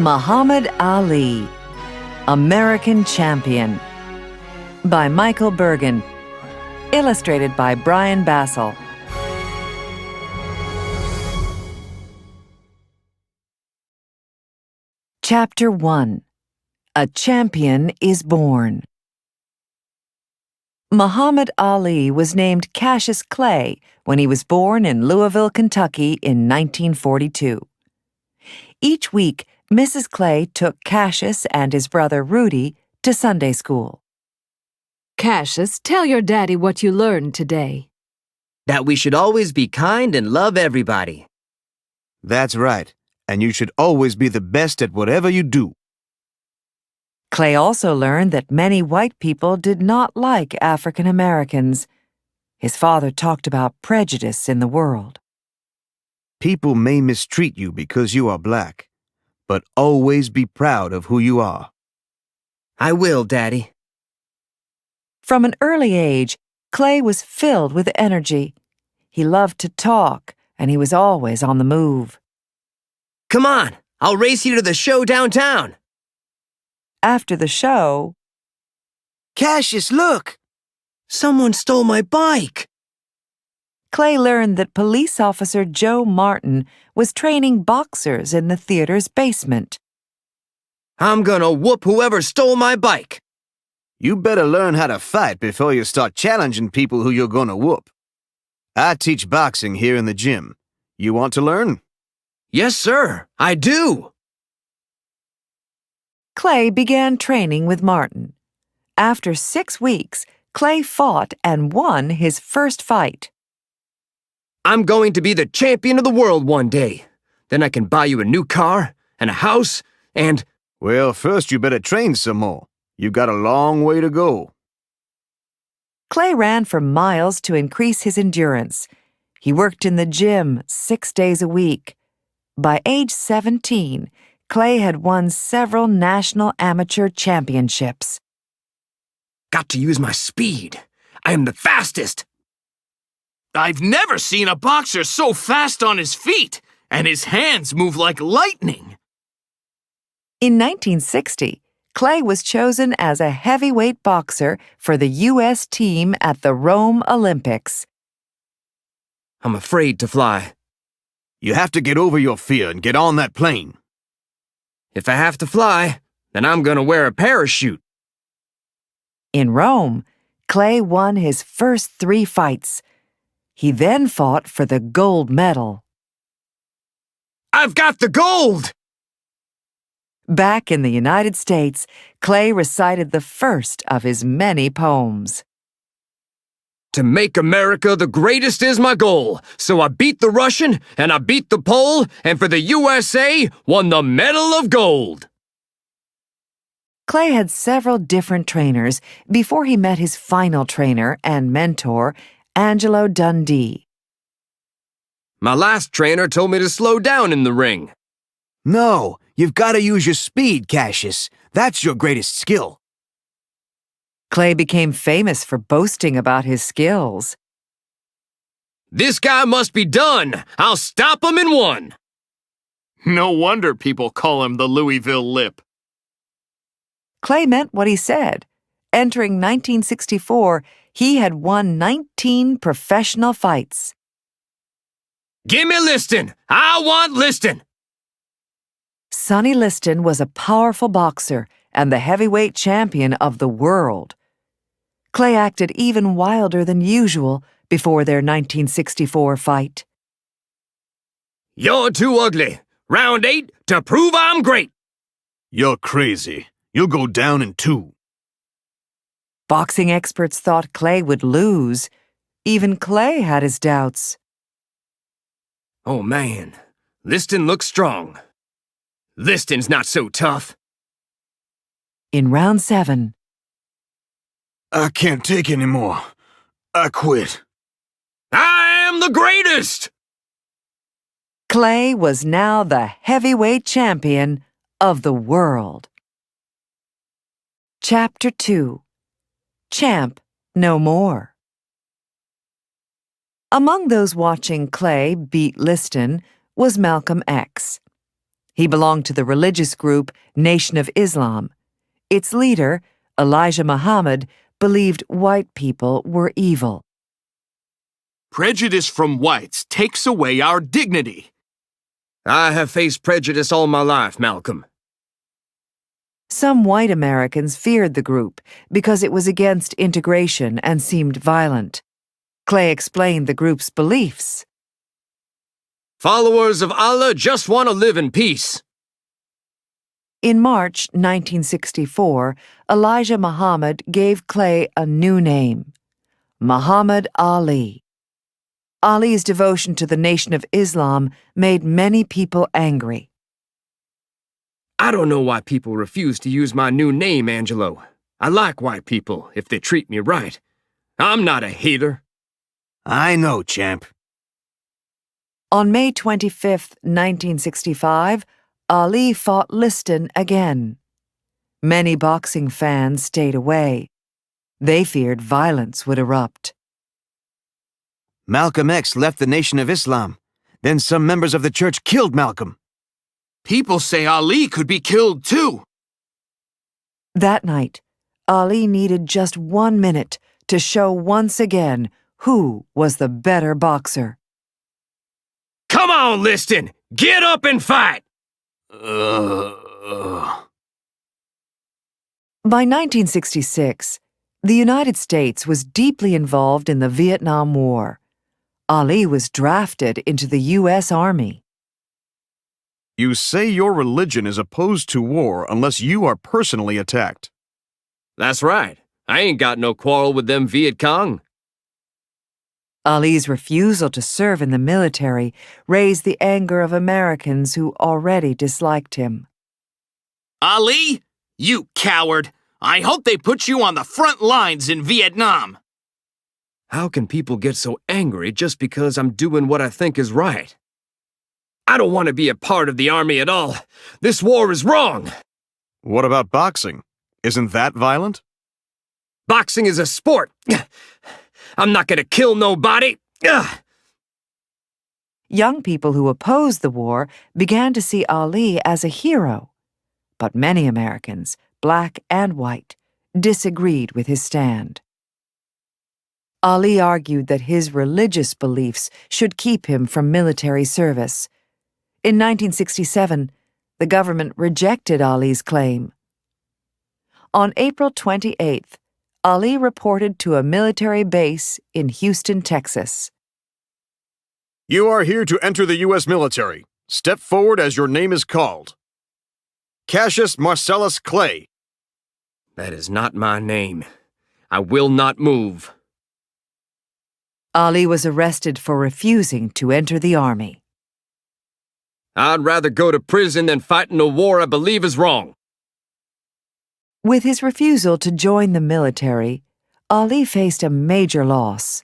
Muhammad Ali, American Champion, by Michael Bergen, illustrated by Brian Bassel. Chapter 1. A Champion is Born. Muhammad Ali was named Cassius Clay when he was born in Louisville, Kentucky in 1942. Each week, Mrs. Clay took Cassius and his brother Rudy to Sunday school. Cassius, tell your daddy what you learned today. That we should always be kind and love everybody. That's right, and you should always be the best at whatever you do. Clay also learned that many white people did not like African Americans. His father talked about prejudice in the world. People may mistreat you because you are black, but always be proud of who you are. I will, Daddy. From an early age, Clay was filled with energy. He loved to talk, and he was always on the move. Come on, I'll race you to the show downtown. After the show, Cassius, look! Someone stole my bike. Clay learned that police officer Joe Martin was training boxers in the theater's basement. I'm gonna whoop whoever stole my bike. You better learn how to fight before you start challenging people who you're gonna whoop. I teach boxing here in the gym. You want to learn? Yes, sir, I do. Clay began training with Martin. After 6 weeks, Clay fought and won his first fight. I'm going to be the champion of the world one day. Then I can buy you a new car and a house and... Well, first you better train some more. You got a long way to go. Clay ran for miles to increase his endurance. He worked in the gym 6 days a week. By age 17, Clay had won several national amateur championships. Got to use my speed. I am the fastest. I've never seen a boxer so fast on his feet, and his hands move like lightning. In 1960, Clay was chosen as a heavyweight boxer for the U.S. team at the Rome Olympics. I'm afraid to fly. You have to get over your fear and get on that plane. If I have to fly, then I'm gonna wear a parachute. In Rome, Clay won his first 3 fights. He then fought for the gold medal. I've got the gold! Back in the United States, Clay recited the first of his many poems. To make America the greatest is my goal. So I beat the Russian, and I beat the Pole, and for the USA, won the Medal of Gold. Clay had several different trainers before he met his final trainer and mentor, Angelo Dundee. My last trainer told me to slow down in the ring. No, you've got to use your speed, Cassius. That's your greatest skill. Clay became famous for boasting about his skills. This guy must be done. I'll stop him in one. No wonder people call him the Louisville Lip. Clay meant what he said. Entering 1964, he had won 19 professional fights. Give me Liston. I want Liston. Sonny Liston was a powerful boxer and the heavyweight champion of the world. Clay acted even wilder than usual before their 1964 fight. You're too ugly. Round 8 to prove I'm great. You're crazy. You'll go down in 2. Boxing experts thought Clay would lose. Even Clay had his doubts. Oh man, Liston looks strong. Liston's not so tough. In round 7, I can't take any more. I quit. I am the greatest! Clay was now the heavyweight champion of the world. Chapter 2. Champ No More. Among those watching Clay beat Liston was Malcolm X. He belonged to the religious group Nation of Islam. Its leader, 𝕭𝕠𝕝𝕭 believed white people were evil. Prejudice from whites takes away our dignity. I have faced prejudice all my life, Malcolm. Some white Americans feared the group because it was against integration and seemed violent. Clay explained the group's beliefs. Followers of Allah just want to live in peace. In March 1964, Elijah Muhammad gave Clay a new name, Muhammad Ali. Ali's devotion to the Nation of Islam made many people angry. I don't know why people refuse to use my new name, Angelo. I like white people if they treat me right. I'm not a hater. I know, champ. On May 25, 1965, Ali fought Liston again. Many boxing fans stayed away. They feared violence would erupt. Malcolm X left the Nation of Islam. Then some members of the church killed Malcolm. People say Ali could be killed too. That night, Ali needed just 1 minute to show once again who was the better boxer. Come on, Liston! Get up and fight! By 1966, the United States was deeply involved in the Vietnam War. Ali was drafted into the U.S. Army. You say your religion is opposed to war unless you are personally attacked. That's right. I ain't got no quarrel with them Viet Cong. Ali's refusal to serve in the military raised the anger of Americans who already disliked him. Ali, you coward! I hope they put you on the front lines in Vietnam. How can people get so angry just because I'm doing what I think is right? I don't want to be a part of the army at all. This war is wrong. What about boxing? Isn't that violent? Boxing is a sport. I'm not gonna kill nobody. Young people who opposed the war began to see Ali as a hero. But many Americans, black and white, disagreed with his stand. Ali argued that his religious beliefs should keep him from military service. In 1967, the government rejected Ali's claim. On April 28th, Ali reported to a military base in Houston, Texas. You are here to enter the U.S. military. Step forward as your name is called. Cassius Marcellus Clay. That is not my name. I will not move. Ali was arrested for refusing to enter the army. I'd rather go to prison than fight in a war I believe is wrong. With his refusal to join the military, Ali faced a major loss.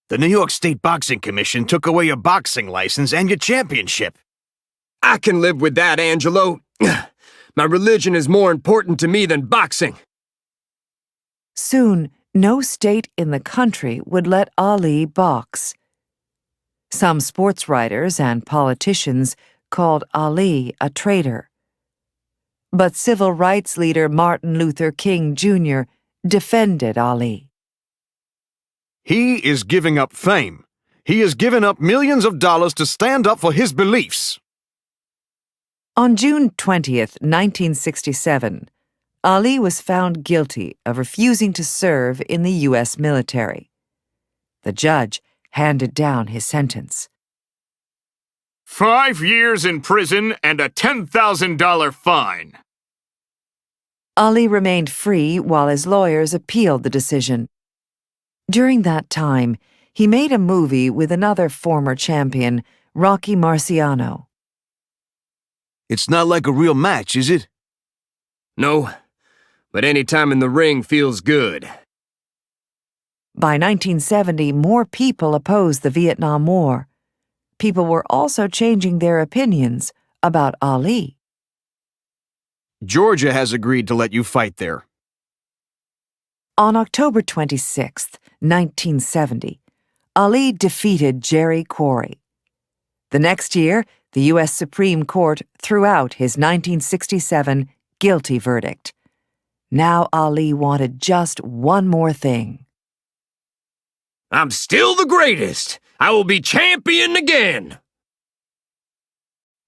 The New York State Boxing Commission took away your boxing license and your championship. I can live with that, Angelo. My religion is more important to me than boxing. Soon, no state in the country would let Ali box. Some sports writers and politicians called Ali a traitor. But civil rights leader Martin Luther King Jr. defended Ali. He is giving up fame. He has given up millions of dollars to stand up for his beliefs. On June 20th, 1967, Ali was found guilty of refusing to serve in the U.S. military. The judge handed down his sentence. 5 years in prison and a $10,000 fine. Ali remained free while his lawyers appealed the decision. During that time, he made a movie with another former champion, Rocky Marciano. It's not like a real match, is it? No, but any time in the ring feels good. By 1970, more people opposed the Vietnam War. People were also changing their opinions about Ali. Georgia has agreed to let you fight there. On October 26, 1970, Ali defeated Jerry Quarry. The next year, the U.S. Supreme Court threw out his 1967 guilty verdict. Now Ali wanted just one more thing. I'm still the greatest. I will be champion again.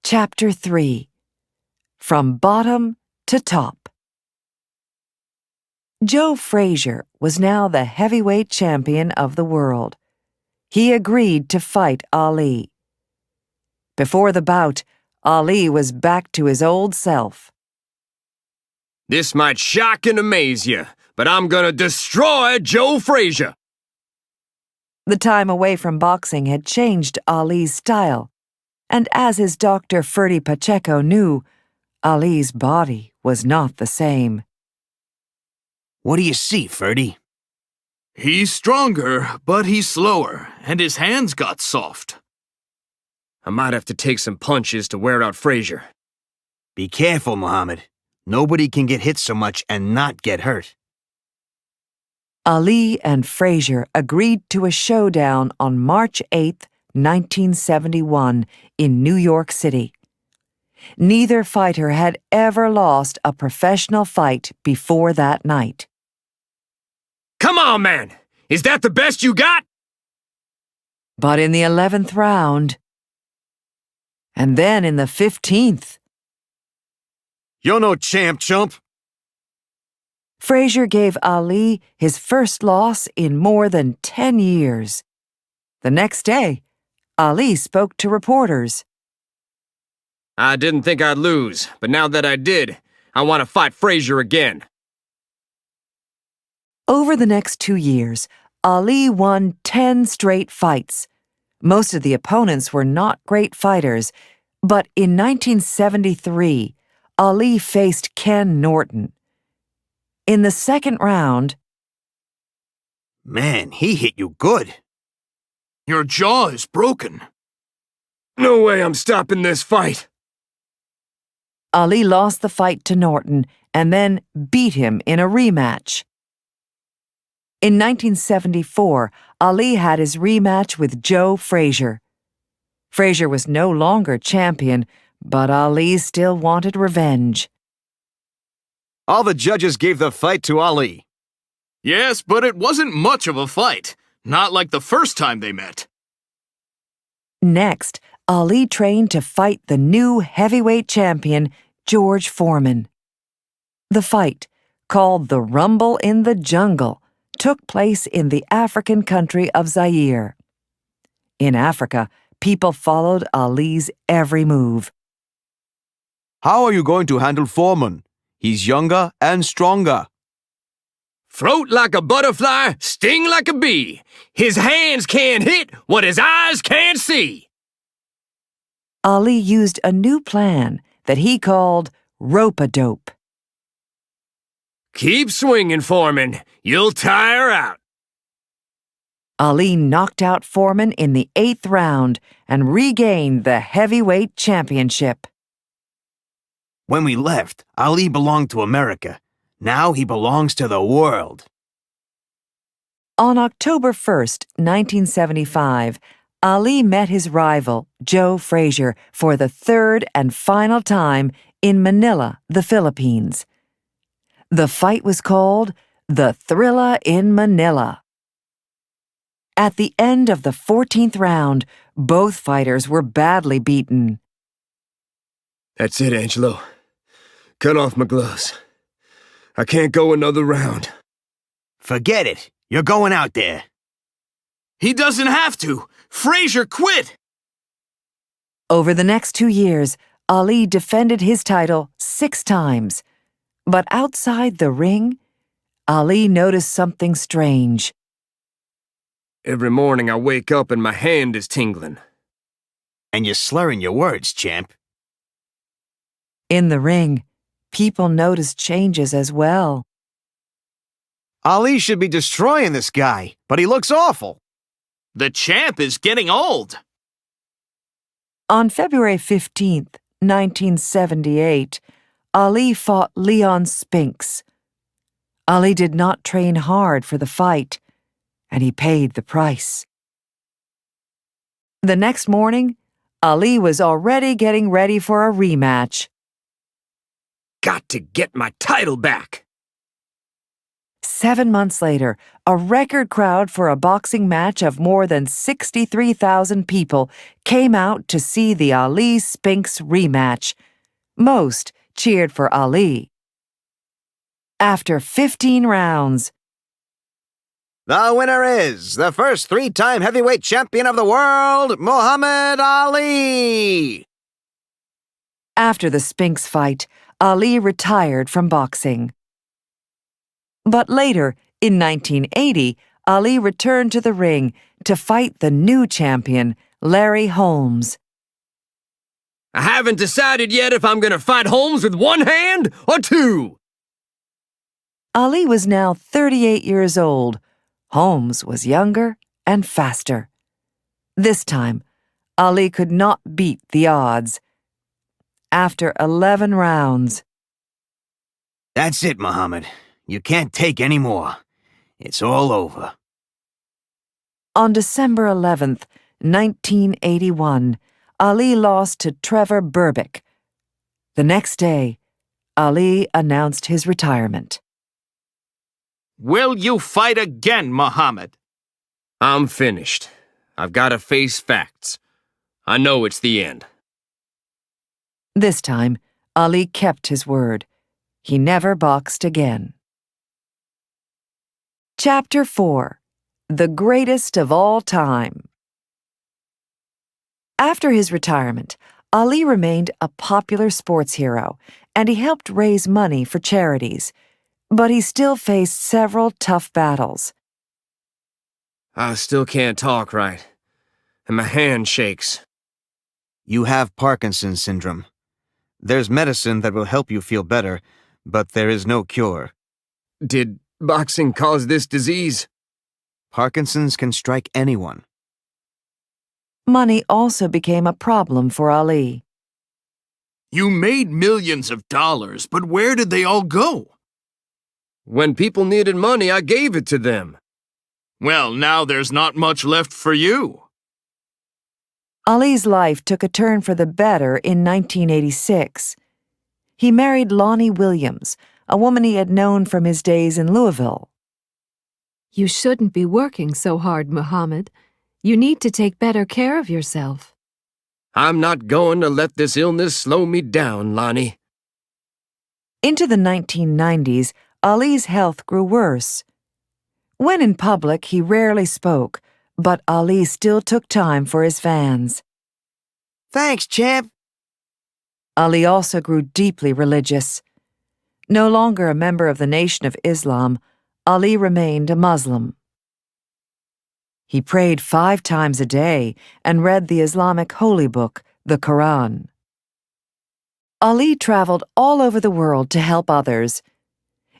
Chapter 3. From Bottom to Top. Joe Frazier was now the heavyweight champion of the world. He agreed to fight Ali. Before the bout, Ali was back to his old self. This might shock and amaze you, but I'm gonna destroy Joe Frazier. The time away from boxing had changed Ali's style, and as his doctor Ferdy Pacheco knew, Ali's body was not the same. What do you see, Ferdy? He's stronger, but he's slower, and his hands got soft. I might have to take some punches to wear out Frazier. Be careful, Muhammad. Nobody can get hit so much and not get hurt. Ali and Frazier agreed to a showdown on March 8, 1971, in New York City. Neither fighter had ever lost a professional fight before that night. Come on, man! Is that the best you got? But in the 11th round, and then in the 15th, You're no champ, chump. Frazier gave Ali his first loss in more than 10 years. The next day, Ali spoke to reporters. I didn't think I'd lose, but now that I did, I want to fight Frazier again. Over the next 2 years, Ali won 10 straight fights. Most of the opponents were not great fighters, but in 1973, Ali faced Ken Norton. In the second round, Man, he hit you good. Your jaw is broken. No way I'm stopping this fight. Ali lost the fight to Norton and then beat him in a rematch. In 1974, Ali had his rematch with Joe Frazier. Frazier was no longer champion, but Ali still wanted revenge. All the judges gave the fight to Ali. Yes, but it wasn't much of a fight. Not like the first time they met. Next, Ali trained to fight the new heavyweight champion, George Foreman. The fight, called the Rumble in the Jungle, took place in the African country of Zaire. In Africa, people followed Ali's every move. How are you going to handle Foreman? He's younger and stronger. Float like a butterfly, sting like a bee. His hands can't hit what his eyes can't see. Ali used a new plan that he called rope-a-dope. Keep swinging, Foreman. You'll tire out. Ali knocked out Foreman in the 8th round and regained the heavyweight championship. When we left, Ali belonged to America. Now he belongs to the world. On October 1st, 1975, Ali met his rival, Joe Frazier, for the third and final time in Manila, the Philippines. The fight was called the Thrilla in Manila. At the end of the 14th round, both fighters were badly beaten. That's it, Angelo. Cut off my gloves. I can't go another round. Forget it. You're going out there. He doesn't have to. Frazier quit. Over the next 2 years, Ali defended his title 6 times. But outside the ring, Ali noticed something strange. Every morning I wake up and my hand is tingling. And you're slurring your words, champ. In the ring, people noticed changes as well. Ali should be destroying this guy, but he looks awful. The champ is getting old. On February 15th, 1978, Ali fought Leon Spinks. Ali did not train hard for the fight, and he paid the price. The next morning, Ali was already getting ready for a rematch. Got to get my title back. 7 months later, a record crowd for a boxing match of more than 63,000 people came out to see the Ali-Spinks rematch. Most cheered for Ali. After 15 rounds, The winner is the first three-time heavyweight champion of the world, Muhammad Ali! after the Spinks fight, Ali retired from boxing. But later, in 1980, Ali returned to the ring to fight the new champion, Larry Holmes. I haven't decided yet if I'm gonna fight Holmes with one hand or two. Ali was now 38 years old. Holmes was younger and faster. This time, Ali could not beat the odds. After 11 rounds, That's it, Muhammad. You can't take any more. It's all over. on December 11th, 1981, Ali lost to Trevor Berbick. The next day, Ali announced his retirement. Will you fight again, Muhammad? I'm finished. I've got to face facts. I know it's the end. This time, Ali kept his word. He never boxed again. Chapter 4: The Greatest of All Time. After his retirement, Ali remained a popular sports hero, and he helped raise money for charities. But he still faced several tough battles. I still can't talk right, and my hand shakes. You have Parkinson's syndrome. There's medicine that will help you feel better, but there is no cure. Did boxing cause this disease? Parkinson's can strike anyone. Money also became a problem for Ali. You made millions of dollars, but where did they all go? When people needed money, I gave it to them. Well, now there's not much left for you. Ali's life took a turn for the better in 1986. He married Lonnie Williams, a woman he had known from his days in Louisville. You shouldn't be working so hard, Muhammad. You need to take better care of yourself. I'm not going to let this illness slow me down, Lonnie. Into the 1990s, Ali's health grew worse. When in public, he rarely spoke, but Ali still took time for his fans. Thanks, champ. Ali also grew deeply religious. No longer a member of the Nation of Islam, Ali remained a Muslim. He prayed 5 times a day and read the Islamic holy book, the Quran. Ali traveled all over the world to help others.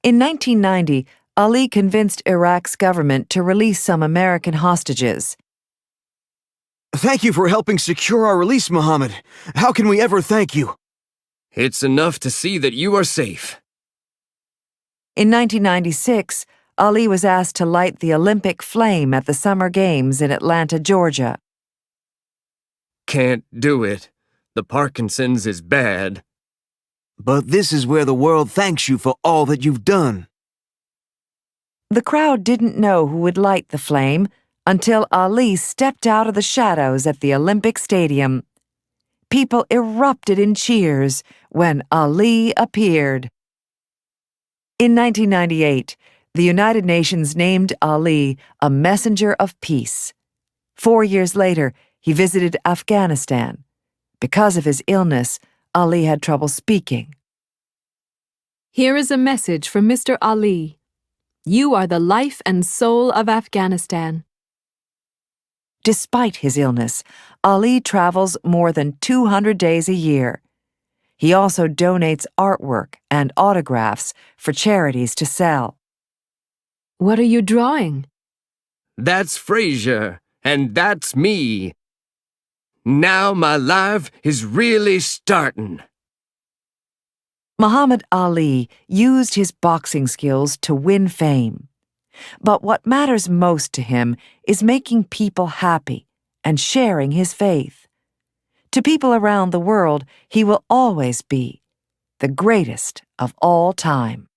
In 1990, Ali convinced Iraq's government to release some American hostages. Thank you for helping secure our release, Muhammad. How can we ever thank you? It's enough to see that you are safe. In 1996, Ali was asked to light the Olympic flame at the Summer Games in Atlanta, Georgia. Can't do it. The Parkinson's is bad. But this is where the world thanks you for all that you've done. The crowd didn't know who would light the flame until Ali stepped out of the shadows at the Olympic Stadium. People erupted in cheers when Ali appeared. In 1998, the United Nations named Ali a messenger of peace. 4 years later, he visited Afghanistan. Because of his illness, Ali had trouble speaking. Here is a message from Mr. Ali. You are the life and soul of Afghanistan. Despite his illness, Ali travels more than 200 days a year. He also donates artwork and autographs for charities to sell. What are you drawing? That's Frazier, and that's me. Now my life is really starting. Muhammad Ali used his boxing skills to win fame. But what matters most to him is making people happy and sharing his faith. To people around the world, he will always be the greatest of all time.